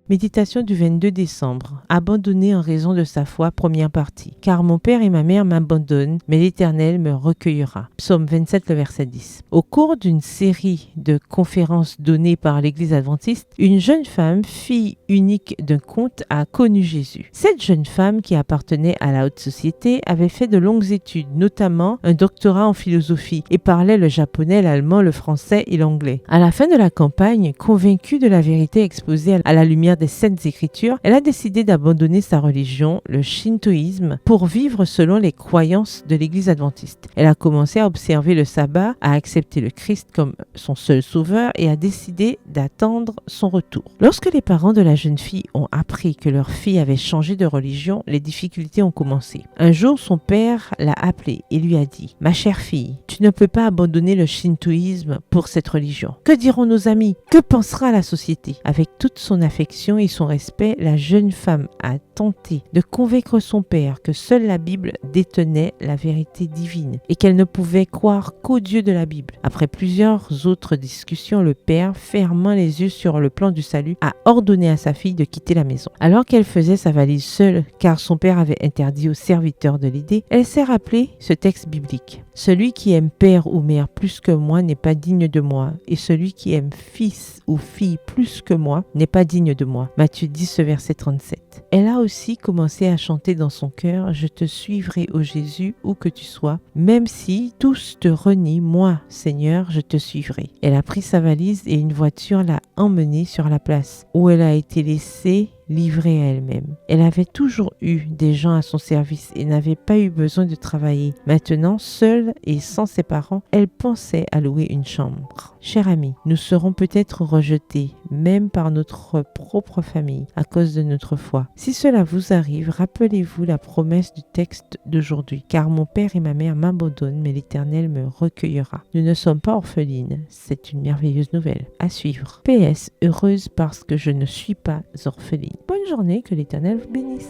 Méditation du 22 décembre. Abandonné en raison de sa foi, première partie. Car mon père et ma mère m'abandonnent, mais l'Éternel me recueillera. Psaume 27, le verset 10. Au cours d'une série de conférences données par l'Église adventiste, une jeune femme, fille unique d'un comte, a connu Jésus. Cette jeune femme, qui appartenait à la haute société, avait fait de longues études, notamment un doctorat en philosophie, et parlait le japonais, l'allemand, le français et l'anglais. À la fin de la campagne, convaincue de la vérité exposée à la lumière des Saintes Écritures, elle a décidé d'abandonner sa religion, le shintoïsme, pour vivre selon les croyances de l'Église adventiste. Elle a commencé à observer le sabbat, à accepter le Christ comme son seul sauveur et a décidé d'attendre son retour. Lorsque les parents de la jeune fille ont appris que leur fille avait changé de religion, les difficultés ont commencé. Un jour, son père l'a appelée et lui a dit « Ma chère fille, tu ne peux pas abandonner le shintoïsme pour cette religion. Que diront nos amis? Que pensera la société ?» Avec toute son affection et son respect, la jeune femme a tenté de convaincre son père que seule la Bible détenait la vérité divine et qu'elle ne pouvait croire qu'au Dieu de la Bible. Après plusieurs autres discussions, le père, fermant les yeux sur le plan du salut, a ordonné à sa fille de quitter la maison. Alors qu'elle faisait sa valise seule, car son père avait interdit aux serviteurs de l'aider, elle s'est rappelé ce texte biblique. « Celui qui aime père ou mère plus que moi n'est pas digne de moi, et celui qui aime fils ou fille plus que moi n'est pas digne de moi. » Matthieu 10, verset 37. Elle a aussi commencé à chanter dans son cœur « Je te suivrai, ô Jésus, où que tu sois, même si tous te renient, moi, Seigneur, je te suivrai. » Elle a pris sa valise et une voiture l'a emmenée sur la place où elle a été laissée livrée à elle-même. Elle avait toujours eu des gens à son service et n'avait pas eu besoin de travailler. Maintenant, seule et sans ses parents, elle pensait à louer une chambre. Cher ami, nous serons peut-être rejetés, même par notre propre famille, à cause de notre foi. Si cela vous arrive, rappelez-vous la promesse du texte d'aujourd'hui. Car mon père et ma mère m'abandonnent, mais l'Éternel me recueillera. Nous ne sommes pas orphelines. C'est une merveilleuse nouvelle. À suivre. PS, heureuse parce que je ne suis pas orpheline. Bonne journée, que l'Éternel vous bénisse.